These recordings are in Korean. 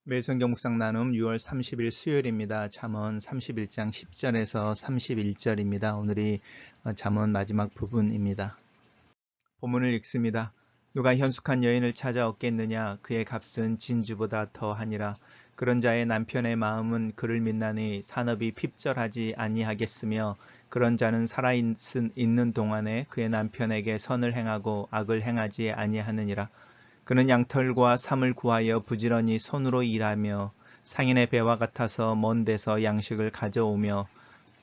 매일 성경 묵상 나눔 6월 30일 수요일입니다. 잠언 31장 10절에서 31절입니다. 오늘이 잠언 마지막 부분입니다. 본문을 읽습니다. 누가 현숙한 여인을 찾아 얻겠느냐? 그의 값은 진주보다 더하니라. 그런 자의 남편의 마음은 그를 믿나니 산업이 핍절하지 아니하겠으며 그런 자는 살아있는 동안에 그의 남편에게 선을 행하고 악을 행하지 아니하느니라. 그는 양털과 삼을 구하여 부지런히 손으로 일하며 상인의 배와 같아서 먼 데서 양식을 가져오며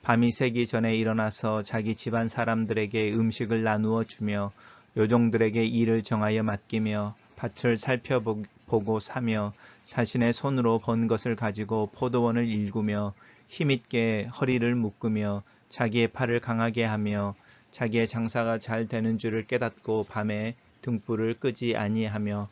밤이 새기 전에 일어나서 자기 집안 사람들에게 음식을 나누어 주며 요종들에게 일을 정하여 맡기며 밭을 살펴보고 사며 자신의 손으로 번 것을 가지고 포도원을 일구며 힘있게 허리를 묶으며 자기의 팔을 강하게 하며 자기의 장사가 잘 되는 줄을 깨닫고 밤에 등불을 끄지 아니하며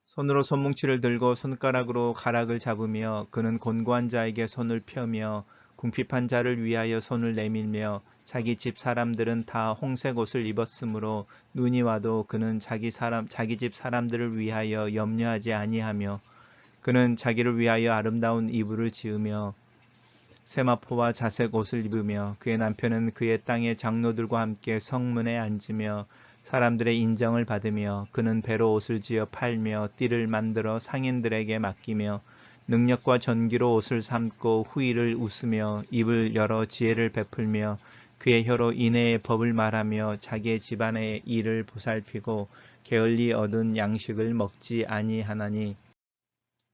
손으로 손뭉치를 들고 손가락으로 가락을 잡으며 그는 곤고한 자에게 손을 펴며 궁핍한 자를 위하여 손을 내밀며 자기 집 사람들은 다 홍색 옷을 입었으므로 눈이 와도 그는 자기 집 사람들을 위하여 염려하지 아니하며 그는 자기를 위하여 아름다운 이불을 지으며 세마포와 자색 옷을 입으며 그의 남편은 그의 땅의 장로들과 함께 성문에 앉으며 사람들의 인정을 받으며 그는 배로 옷을 지어 팔며 띠를 만들어 상인들에게 맡기며 능력과 전기로 옷을 삼고 후일을 웃으며 입을 열어 지혜를 베풀며 그의 혀로 인애의 법을 말하며 자기의 집안의 일을 보살피고 게을리 얻은 양식을 먹지 아니하나니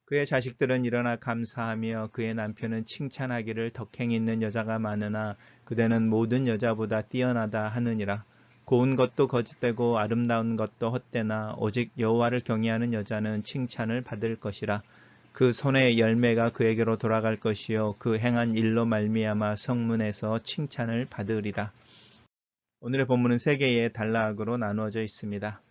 그의 자식들은 일어나 감사하며 그의 남편은 칭찬하기를 덕행 있는 여자가 많으나 그대는 모든 여자보다 뛰어나다 하느니라. 고운 것도 거짓되고 아름다운 것도 헛되나 오직 여호와를 경외하는 여자는 칭찬을 받을 것이라. 그 손의 열매가 그에게로 돌아갈 것이요 그 행한 일로 말미암아 성문에서 칭찬을 받으리라. 오늘의 본문은 세 개의 단락으로 나누어져 있습니다.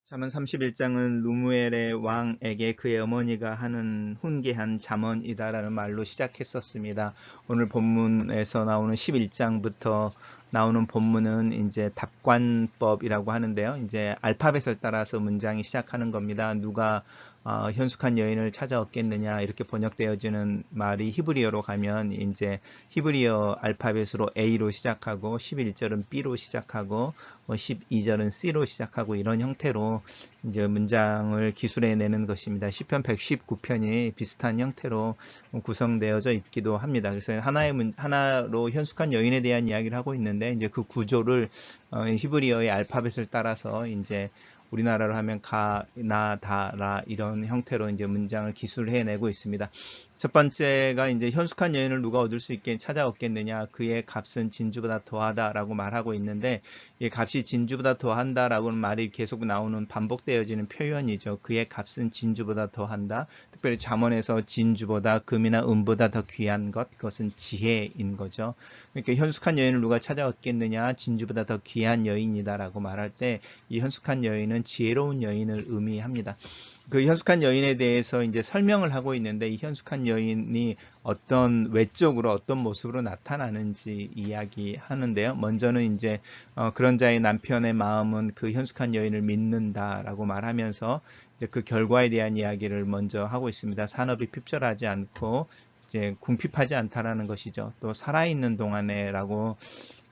잠언 31장은 루무엘의 왕에게 그의 어머니가 하는 훈계한 잠언이다라는 말로 시작했었습니다. 오늘 본문에서 나오는 11장부터 나오는 본문은 이제 답관법이라고 하는데요. 이제 알파벳을 따라서 문장이 시작하는 겁니다. 누가 현숙한 여인을 찾아 얻겠느냐 이렇게 번역되어지는 말이 히브리어로 가면 이제 히브리어 알파벳으로 A로 시작하고 11절은 B로 시작하고 12절은 C로 시작하고 이런 형태로 이제 문장을 기술해내는 것입니다. 시편 119편이 비슷한 형태로 구성되어져 있기도 합니다. 그래서 하나로 현숙한 여인에 대한 이야기를 하고 있는데 이제 그 구조를 히브리어의 알파벳을 따라서 이제 우리나라로 하면 가, 나, 다, 라 이런 형태로 이제 문장을 기술해내고 있습니다. 첫 번째가 이제 현숙한 여인을 누가 얻을 수 있게 찾아 얻겠느냐? 그의 값은 진주보다 더하다라고 말하고 있는데 이 값이 진주보다 더한다라고는 말이 계속 나오는 반복되어지는 표현이죠. 그의 값은 진주보다 더한다. 특별히 잠언에서 진주보다 금이나 은보다 더 귀한 것, 그것은 지혜인 거죠. 그러니까 현숙한 여인을 누가 찾아 얻겠느냐? 진주보다 더 귀한 여인이다라고 말할 때 이 현숙한 여인은 지혜로운 여인을 의미합니다. 그 현숙한 여인에 대해서 이제 설명을 하고 있는데 이 현숙한 여인이 어떤 외적으로 어떤 모습으로 나타나는지 이야기하는데요. 먼저는 이제 그런 자의 남편의 마음은 그 현숙한 여인을 믿는다라고 말하면서 이제 그 결과에 대한 이야기를 먼저 하고 있습니다. 산업이 핍절하지 않고 이제 궁핍하지 않다라는 것이죠. 또 살아있는 동안에라고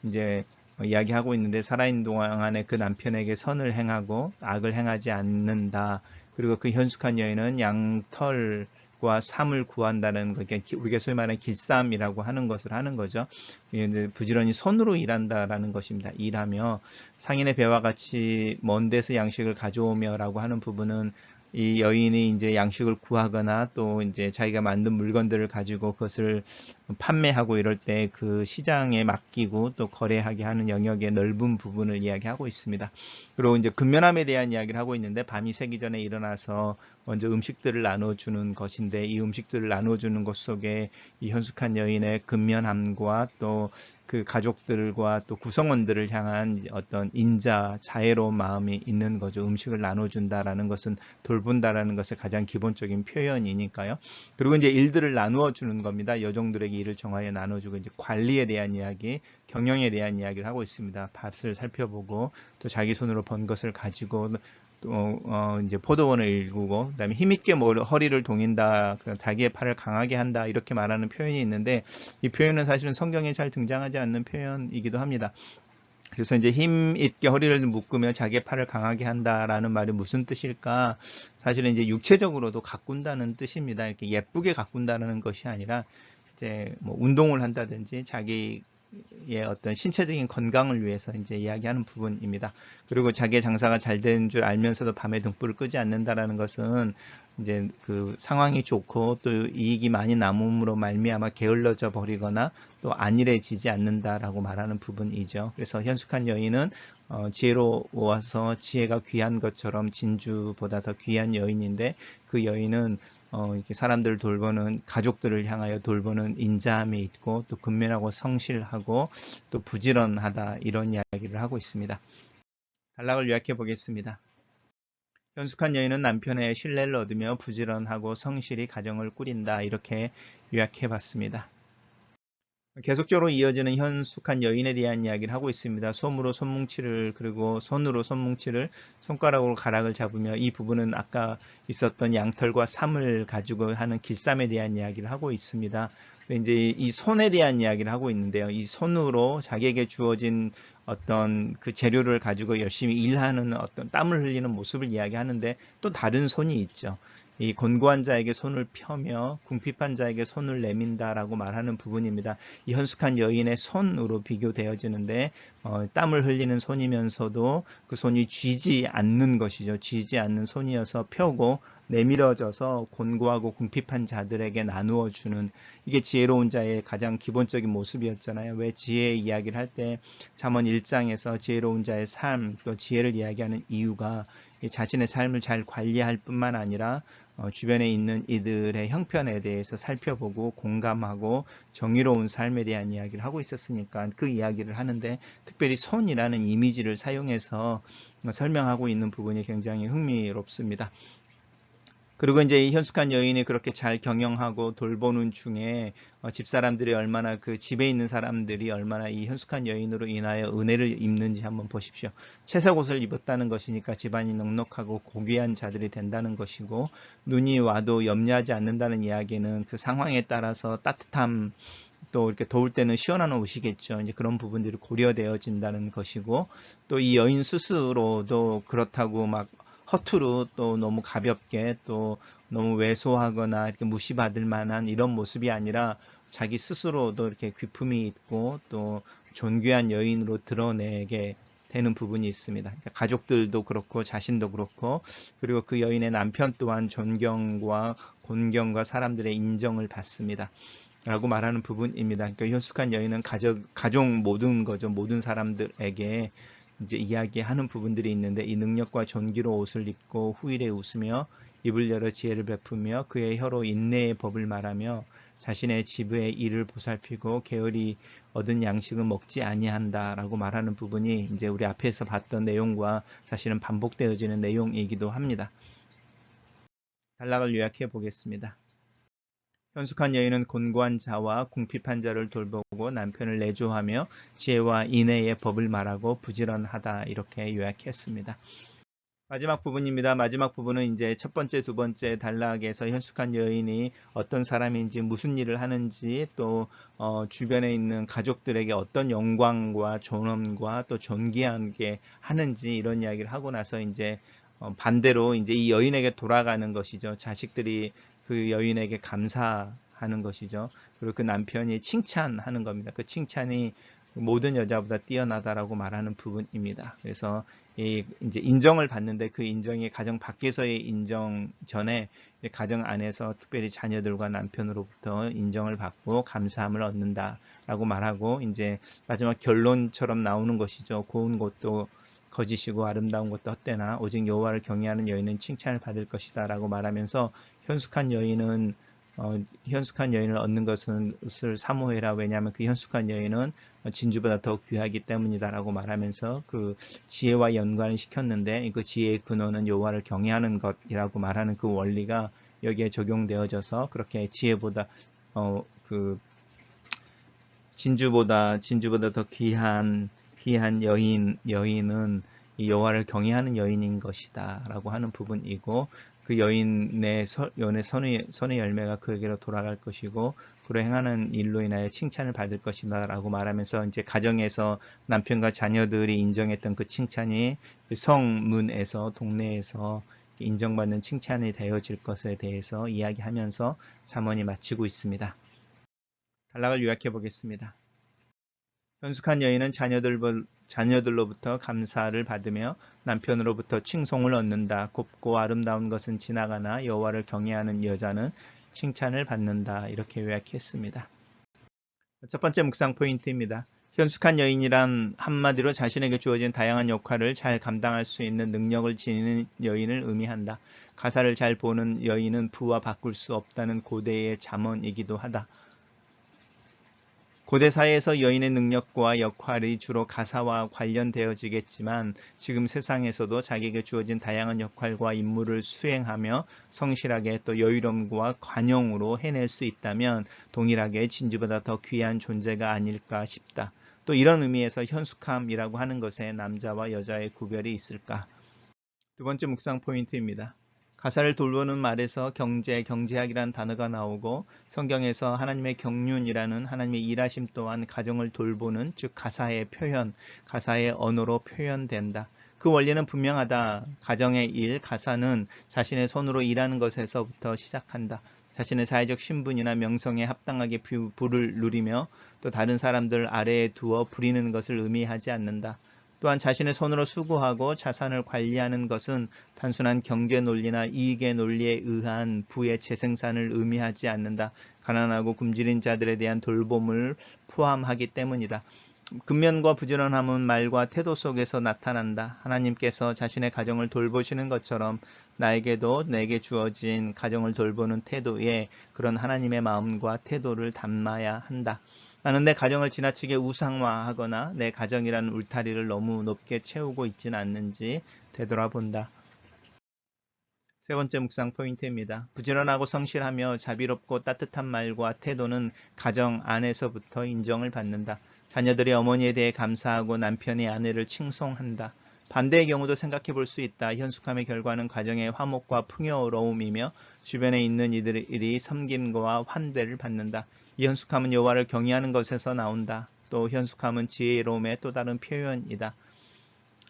이제 이야기하고 있는데 살아있는 동안에 그 남편에게 선을 행하고 악을 행하지 않는다. 그리고 그 현숙한 여인은 양털과 삼을 구한다는 것, 우리가 소위 말하는 길쌈이라고 하는 것을 하는 거죠. 이제 부지런히 손으로 일한다라는 것입니다. 일하며 상인의 배와 같이 먼 데서 양식을 가져오며라고 하는 부분은 이 여인이 이제 양식을 구하거나 또 이제 자기가 만든 물건들을 가지고 그것을 판매하고 이럴 때 그 시장에 맡기고 또 거래하게 하는 영역의 넓은 부분을 이야기하고 있습니다. 그리고 이제 근면함에 대한 이야기를 하고 있는데 밤이 새기 전에 일어나서 먼저 음식들을 나눠주는 것인데 이 음식들을 나눠주는 것 속에 이 현숙한 여인의 근면함과 또 그 가족들과 또 구성원들을 향한 어떤 인자, 자애로운 마음이 있는 거죠. 음식을 나눠준다라는 것은 돌본다라는 것의 가장 기본적인 표현이니까요. 그리고 이제 일들을 나누어 주는 겁니다. 여종들에게 일을 정하여 나눠주고 이제 관리에 대한 이야기, 경영에 대한 이야기를 하고 있습니다. 밭을 살펴보고 또 자기 손으로 번 것을 가지고 또 이제 포도원을 일구고, 그다음에 힘있게 허리를 동인다, 자기의 팔을 강하게 한다 이렇게 말하는 표현이 있는데, 이 표현은 사실은 성경에 잘 등장하지 않는 표현이기도 합니다. 그래서 이제 힘 있게 허리를 묶으며 자기의 팔을 강하게 한다라는 말이 무슨 뜻일까? 사실은 이제 육체적으로도 가꾼다는 뜻입니다. 이렇게 예쁘게 가꾼다는 것이 아니라 이제 뭐 운동을 한다든지 자기의 어떤 신체적인 건강을 위해서 이제 이야기하는 부분입니다. 그리고 자기의 장사가 잘 되는 줄 알면서도 밤에 등불을 끄지 않는다라는 것은 이제 그 상황이 좋고 또 이익이 많이 남음으로 말미암아 게을러져 버리거나 또 안일해지지 않는다라고 말하는 부분이죠. 그래서 현숙한 여인은 지혜로워서 지혜가 귀한 것처럼 진주보다 더 귀한 여인인데, 그 여인은 이렇게 사람들을 돌보는, 가족들을 향하여 돌보는 인자함이 있고 또 근면하고 성실하고 또 부지런하다, 이런 이야기를 하고 있습니다. 단락을 요약해 보겠습니다. 현숙한 여인은 남편의 신뢰를 얻으며 부지런하고 성실히 가정을 꾸린다, 이렇게 요약해 봤습니다. 계속적으로 이어지는 현숙한 여인에 대한 이야기를 하고 있습니다. 솜으로 손뭉치를, 그리고 손으로 손뭉치를, 손가락으로 가락을 잡으며, 이 부분은 아까 있었던 양털과 삼을 가지고 하는 길쌈에 대한 이야기를 하고 있습니다. 이제 이 손에 대한 이야기를 하고 있는데요. 이 손으로 자기에게 주어진 어떤 그 재료를 가지고 열심히 일하는 어떤 땀을 흘리는 모습을 이야기하는데, 또 다른 손이 있죠. 이 곤고한 자에게 손을 펴며 궁핍한 자에게 손을 내민다라고 말하는 부분입니다. 이 현숙한 여인의 손으로 비교되어지는데, 땀을 흘리는 손이면서도 그 손이 쥐지 않는 것이죠. 쥐지 않는 손이어서 펴고 내밀어져서 곤고하고 궁핍한 자들에게 나누어 주는, 이게 지혜로운 자의 가장 기본적인 모습이었잖아요. 왜 지혜 이야기를 할 때 잠언 1장에서 지혜로운 자의 삶, 또 지혜를 이야기하는 이유가 자신의 삶을 잘 관리할 뿐만 아니라 주변에 있는 이들의 형편에 대해서 살펴보고 공감하고 정의로운 삶에 대한 이야기를 하고 있었으니까 그 이야기를 하는데, 특별히 손이라는 이미지를 사용해서 설명하고 있는 부분이 굉장히 흥미롭습니다. 그리고 이제 이 현숙한 여인이 그렇게 잘 경영하고 돌보는 중에 집사람들이 얼마나, 그 집에 있는 사람들이 얼마나 이 현숙한 여인으로 인하여 은혜를 입는지 한번 보십시오. 채색 옷을 입었다는 것이니까 집안이 넉넉하고 고귀한 자들이 된다는 것이고, 눈이 와도 염려하지 않는다는 이야기는 그 상황에 따라서 따뜻함, 또 이렇게 더울 때는 시원한 옷이겠죠. 이제 그런 부분들이 고려되어진다는 것이고, 또 이 여인 스스로도 그렇다고 막 허투루 또 너무 가볍게 또 너무 왜소하거나 이렇게 무시받을 만한 이런 모습이 아니라 자기 스스로도 이렇게 귀품이 있고 또 존귀한 여인으로 드러내게 되는 부분이 있습니다. 그러니까 가족들도 그렇고 자신도 그렇고, 그리고 그 여인의 남편 또한 존경과 곤경과 사람들의 인정을 받습니다. 라고 말하는 부분입니다. 그러니까 현숙한 여인은 가족 모든 거죠. 모든 사람들에게 이제 이야기하는 부분들이 있는데, 이 능력과 존귀로 옷을 입고 후일에 웃으며 입을 열어 지혜를 베푸며 그의 혀로 인내의 법을 말하며 자신의 지부의 일을 보살피고 게으리 얻은 양식은 먹지 아니한다라고 말하는 부분이 이제 우리 앞에서 봤던 내용과 사실은 반복되어지는 내용이기도 합니다. 단락을 요약해 보겠습니다. 현숙한 여인은 곤고한 자와 궁핍한 자를 돌보고 남편을 내조하며 지혜와 인애의 법을 말하고 부지런하다, 이렇게 요약했습니다. 마지막 부분입니다. 마지막 부분은 이제 첫 번째, 두 번째 단락에서 현숙한 여인이 어떤 사람인지, 무슨 일을 하는지, 또 주변에 있는 가족들에게 어떤 영광과 존엄과 또 존귀하게 하는지, 이런 이야기를 하고 나서 이제 반대로 이제 이 여인에게 돌아가는 것이죠. 자식들이 그 여인에게 감사하는 것이죠. 그리고 그 남편이 칭찬하는 겁니다. 그 칭찬이 모든 여자보다 뛰어나다라고 말하는 부분입니다. 그래서 이제 인정을 받는데, 그 인정이 가정 밖에서의 인정 전에 가정 안에서 특별히 자녀들과 남편으로부터 인정을 받고 감사함을 얻는다라고 말하고, 이제 마지막 결론처럼 나오는 것이죠. 고운 것도 거짓이고 아름다운 것도 헛되나 오직 여호와를 경외하는 여인은 칭찬을 받을 것이다라고 말하면서, 현숙한 여인을 얻는 것을 사모해라. 왜냐하면 그 현숙한 여인은 진주보다 더 귀하기 때문이다라고 말하면서 그 지혜와 연관을 시켰는데, 그 지혜의 근원은 여호와를 경외하는 것이라고 말하는 그 원리가 여기에 적용되어져서, 그렇게 지혜보다 그 진주보다 더 귀한 여인은 이 여호와를 경외하는 여인인 것이다 라고 하는 부분이고, 그 여인의 선의 열매가 그에게로 돌아갈 것이고 그로 행하는 일로 인하여 칭찬을 받을 것이다 라고 말하면서, 이제 가정에서 남편과 자녀들이 인정했던 그 칭찬이 성문에서, 동네에서 인정받는 칭찬이 되어질 것에 대해서 이야기하면서 잠언이 마치고 있습니다. 단락을 요약해 보겠습니다. 현숙한 여인은 자녀들로부터 감사를 받으며 남편으로부터 칭송을 얻는다. 곱고 아름다운 것은 지나가나 여호와를 경외하는 여자는 칭찬을 받는다. 이렇게 요약했습니다. 첫 번째 묵상 포인트입니다. 현숙한 여인이란 한마디로 자신에게 주어진 다양한 역할을 잘 감당할 수 있는 능력을 지니는 여인을 의미한다. 가사를 잘 보는 여인은 부와 바꿀 수 없다는 고대의 잠언이기도 하다. 고대 사회에서 여인의 능력과 역할이 주로 가사와 관련되어지겠지만, 지금 세상에서도 자기에게 주어진 다양한 역할과 임무를 수행하며 성실하게 또 여유로움과 관용으로 해낼 수 있다면 동일하게 진주보다 더 귀한 존재가 아닐까 싶다. 또 이런 의미에서 현숙함이라고 하는 것에 남자와 여자의 구별이 있을까? 두 번째 묵상 포인트입니다. 가사를 돌보는 말에서 경제학이라는 단어가 나오고, 성경에서 하나님의 경륜이라는 하나님의 일하심 또한 가정을 돌보는, 즉 가사의 표현, 가사의 언어로 표현된다. 그 원리는 분명하다. 가정의 일, 가사는 자신의 손으로 일하는 것에서부터 시작한다. 자신의 사회적 신분이나 명성에 합당하게 부를 누리며 또 다른 사람들 아래에 두어 부리는 것을 의미하지 않는다. 또한 자신의 손으로 수고하고 자산을 관리하는 것은 단순한 경제 논리나 이익의 논리에 의한 부의 재생산을 의미하지 않는다. 가난하고 굶주린 자들에 대한 돌봄을 포함하기 때문이다. 근면과 부지런함은 말과 태도 속에서 나타난다. 하나님께서 자신의 가정을 돌보시는 것처럼 나에게도 내게 주어진 가정을 돌보는 태도에 그런 하나님의 마음과 태도를 담아야 한다. 나는 내 가정을 지나치게 우상화하거나 내 가정이라는 울타리를 너무 높게 채우고 있지는 않는지 되돌아본다. 세 번째 묵상 포인트입니다. 부지런하고 성실하며 자비롭고 따뜻한 말과 태도는 가정 안에서부터 인정을 받는다. 자녀들이 어머니에 대해 감사하고 남편이 아내를 칭송한다. 반대의 경우도 생각해 볼 수 있다. 현숙함의 결과는 가정의 화목과 풍요로움이며 주변에 있는 이들이 섬김과 환대를 받는다. 이 현숙함은 여호와를 경외하는 것에서 나온다. 또 현숙함은 지혜로움의 또 다른 표현이다.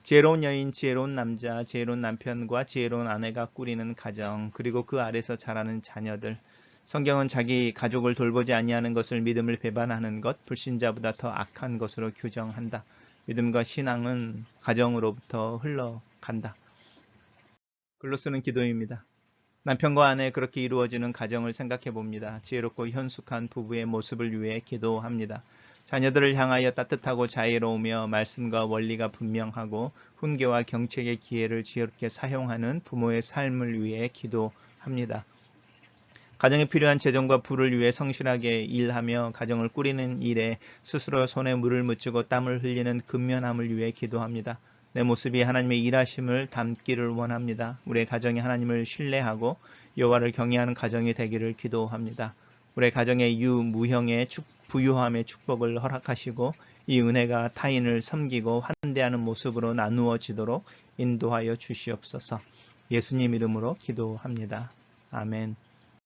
지혜로운 여인, 지혜로운 남자, 지혜로운 남편과 지혜로운 아내가 꾸리는 가정, 그리고 그 아래서 자라는 자녀들. 성경은 자기 가족을 돌보지 아니하는 것을 믿음을 배반하는 것, 불신자보다 더 악한 것으로 규정한다. 믿음과 신앙은 가정으로부터 흘러간다. 글로 쓰는 기도입니다. 남편과 아내 그렇게 이루어지는 가정을 생각해 봅니다. 지혜롭고 현숙한 부부의 모습을 위해 기도합니다. 자녀들을 향하여 따뜻하고 자애로우며 말씀과 원리가 분명하고 훈계와 경책의 기회를 지혜롭게 사용하는 부모의 삶을 위해 기도합니다. 가정에 필요한 재정과 부를 위해 성실하게 일하며 가정을 꾸리는 일에 스스로 손에 물을 묻히고 땀을 흘리는 근면함을 위해 기도합니다. 내 모습이 하나님의 일하심을 담기를 원합니다. 우리의 가정이 하나님을 신뢰하고 여호와를 경외하는 가정이 되기를 기도합니다. 우리의 가정의 유무형의 부유함의 축복을 허락하시고 이 은혜가 타인을 섬기고 환대하는 모습으로 나누어지도록 인도하여 주시옵소서. 예수님 이름으로 기도합니다. 아멘.